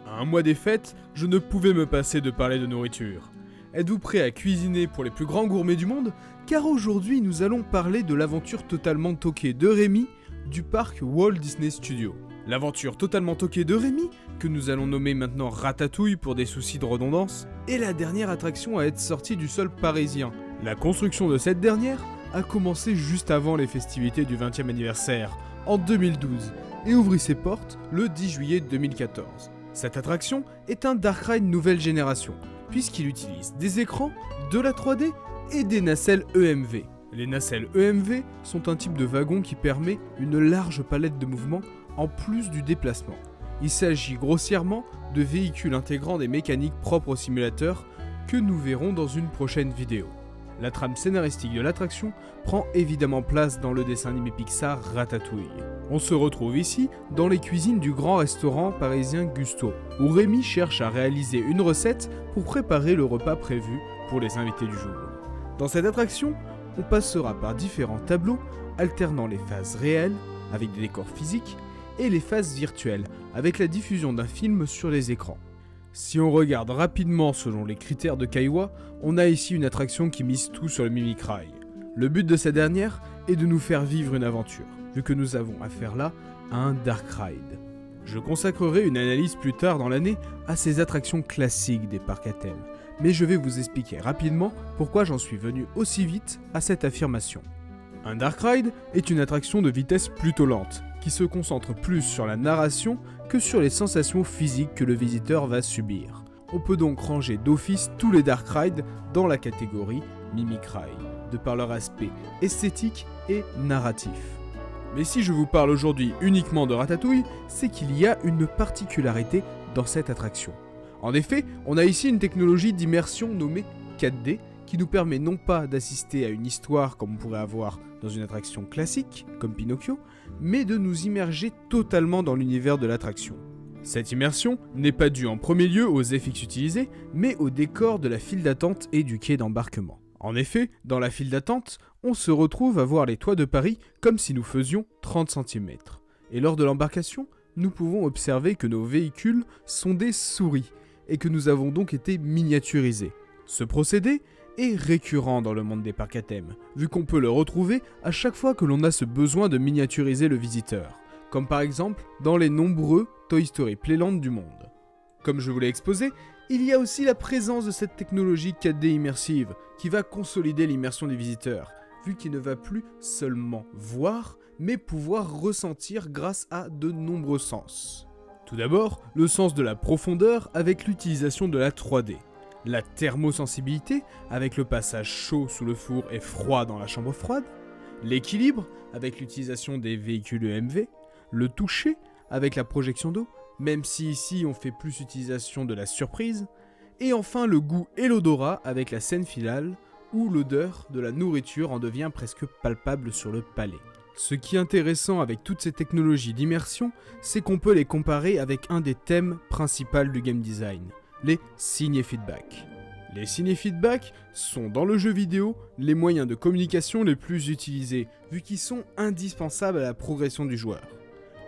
À un mois des fêtes, je ne pouvais me passer de parler de nourriture. Êtes-vous prêt à cuisiner pour les plus grands gourmets du monde? Car aujourd'hui, nous allons parler de l'aventure totalement toquée de Rémi du parc Walt Disney Studios. L'aventure totalement toquée de Rémi, que nous allons nommer maintenant Ratatouille pour des soucis de redondance, est la dernière attraction à être sortie du sol parisien. La construction de cette dernière a commencé juste avant les festivités du 20e anniversaire, en 2012, et ouvrit ses portes le 10 juillet 2014. Cette attraction est un dark ride nouvelle génération, puisqu'il utilise des écrans, de la 3D et des nacelles EMV. Les nacelles EMV sont un type de wagon qui permet une large palette de mouvements en plus du déplacement. Il s'agit grossièrement de véhicules intégrant des mécaniques propres au simulateur que nous verrons dans une prochaine vidéo. La trame scénaristique de l'attraction prend évidemment place dans le dessin animé Pixar Ratatouille. On se retrouve ici dans les cuisines du grand restaurant parisien Gusto, où Rémi cherche à réaliser une recette pour préparer le repas prévu pour les invités du jour. Dans cette attraction, on passera par différents tableaux alternant les phases réelles, avec des décors physiques, et les phases virtuelles, avec la diffusion d'un film sur les écrans. Si on regarde rapidement selon les critères de Kaiwa, on a ici une attraction qui mise tout sur le Mimicry. Le but de cette dernière est de nous faire vivre une aventure, vu que nous avons affaire là à un dark ride. Je consacrerai une analyse plus tard dans l'année à ces attractions classiques des parcs à thème, mais je vais vous expliquer rapidement pourquoi j'en suis venu aussi vite à cette affirmation. Un dark ride est une attraction de vitesse plutôt lente, qui se concentre plus sur la narration que sur les sensations physiques que le visiteur va subir. On peut donc ranger d'office tous les dark rides dans la catégorie Mimicry, de par leur aspect esthétique et narratif. Mais si je vous parle aujourd'hui uniquement de Ratatouille, c'est qu'il y a une particularité dans cette attraction. En effet, on a ici une technologie d'immersion nommée 4D, qui nous permet non pas d'assister à une histoire comme on pourrait avoir dans une attraction classique, comme Pinocchio, mais de nous immerger totalement dans l'univers de l'attraction. Cette immersion n'est pas due en premier lieu aux FX utilisés, mais au décor de la file d'attente et du quai d'embarquement. En effet, dans la file d'attente, on se retrouve à voir les toits de Paris comme si nous faisions 30 cm. Et lors de l'embarcation, nous pouvons observer que nos véhicules sont des souris, et que nous avons donc été miniaturisés. Ce procédé est récurrent dans le monde des parcs à thème, vu qu'on peut le retrouver à chaque fois que l'on a ce besoin de miniaturiser le visiteur, comme par exemple dans les nombreux Toy Story Playland du monde. Comme je vous l'ai exposé, il y a aussi la présence de cette technologie 4D immersive qui va consolider l'immersion des visiteurs, vu qu'il ne va plus seulement voir, mais pouvoir ressentir grâce à de nombreux sens. Tout d'abord, le sens de la profondeur avec l'utilisation de la 3D. La thermosensibilité, avec le passage chaud sous le four et froid dans la chambre froide, l'équilibre, avec l'utilisation des véhicules EMV, le toucher, avec la projection d'eau, même si ici on fait plus utilisation de la surprise, et enfin le goût et l'odorat avec la scène finale, où l'odeur de la nourriture en devient presque palpable sur le palais. Ce qui est intéressant avec toutes ces technologies d'immersion, c'est qu'on peut les comparer avec un des thèmes principaux du game design, les ciné-feedback. Les ciné-feedback sont dans le jeu vidéo les moyens de communication les plus utilisés, vu qu'ils sont indispensables à la progression du joueur.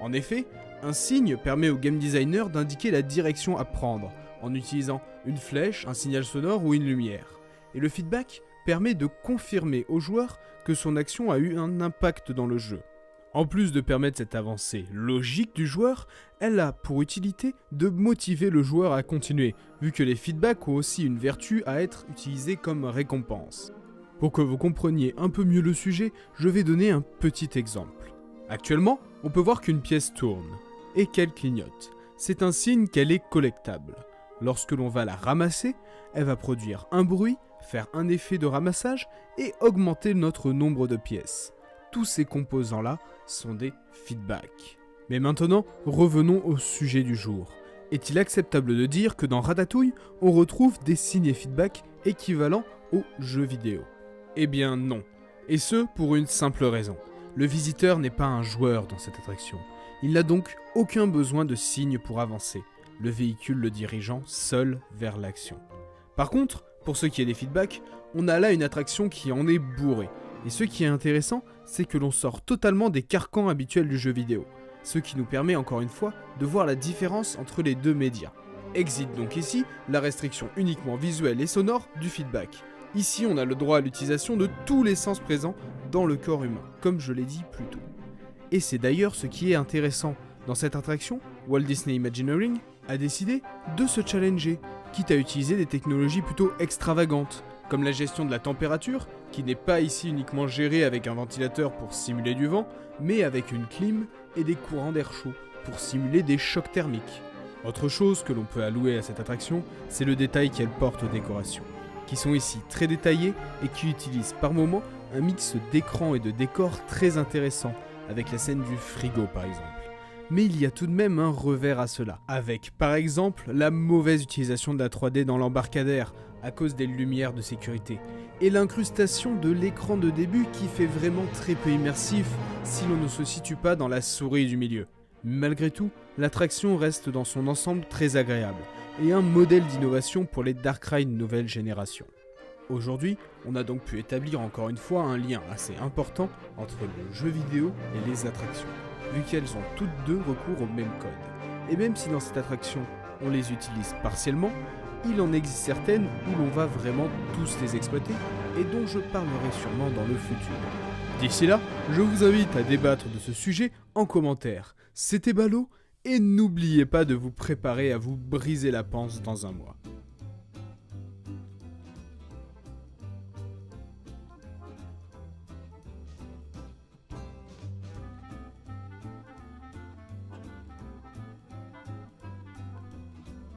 En effet, un signe permet au game designer d'indiquer la direction à prendre, en utilisant une flèche, un signal sonore ou une lumière. Et le feedback permet de confirmer au joueur que son action a eu un impact dans le jeu. En plus de permettre cette avancée logique du joueur, elle a pour utilité de motiver le joueur à continuer, vu que les feedbacks ont aussi une vertu à être utilisés comme récompense. Pour que vous compreniez un peu mieux le sujet, je vais donner un petit exemple. Actuellement, on peut voir qu'une pièce tourne, et qu'elle clignote. C'est un signe qu'elle est collectable. Lorsque l'on va la ramasser, elle va produire un bruit, faire un effet de ramassage et augmenter notre nombre de pièces. Tous ces composants-là sont des feedbacks. Mais maintenant, revenons au sujet du jour. Est-il acceptable de dire que dans Ratatouille, on retrouve des signes et feedbacks équivalents aux jeux vidéo? Eh bien non. Et ce, pour une simple raison. Le visiteur n'est pas un joueur dans cette attraction. Il n'a donc aucun besoin de signes pour avancer, le véhicule le dirigeant seul vers l'action. Par contre, pour ce qui est des feedbacks, on a là une attraction qui en est bourrée. Et ce qui est intéressant, c'est que l'on sort totalement des carcans habituels du jeu vidéo, ce qui nous permet encore une fois de voir la différence entre les deux médias. Exit donc ici la restriction uniquement visuelle et sonore du feedback. Ici, on a le droit à l'utilisation de tous les sens présents dans le corps humain, comme je l'ai dit plus tôt. Et c'est d'ailleurs ce qui est intéressant. Dans cette attraction, Walt Disney Imagineering a décidé de se challenger, quitte à utiliser des technologies plutôt extravagantes, comme la gestion de la température, qui n'est pas ici uniquement gérée avec un ventilateur pour simuler du vent, mais avec une clim et des courants d'air chaud pour simuler des chocs thermiques. Autre chose que l'on peut allouer à cette attraction, c'est le détail qu'elle porte aux décorations, qui sont ici très détaillées et qui utilisent par moments un mix d'écran et de décors très intéressant, avec la scène du frigo par exemple. Mais il y a tout de même un revers à cela, avec par exemple la mauvaise utilisation de la 3D dans l'embarcadère à cause des lumières de sécurité, et l'incrustation de l'écran de début qui fait vraiment très peu immersif si l'on ne se situe pas dans la souris du milieu. Malgré tout, l'attraction reste dans son ensemble très agréable, et un modèle d'innovation pour les dark rides nouvelle génération. Aujourd'hui, on a donc pu établir encore une fois un lien assez important entre le jeu vidéo et les attractions, vu qu'elles ont toutes deux recours au même code. Et même si dans cette attraction, on les utilise partiellement, il en existe certaines où l'on va vraiment tous les exploiter et dont je parlerai sûrement dans le futur. D'ici là, je vous invite à débattre de ce sujet en commentaire. C'était Ballot, et n'oubliez pas de vous préparer à vous briser la panse dans un mois.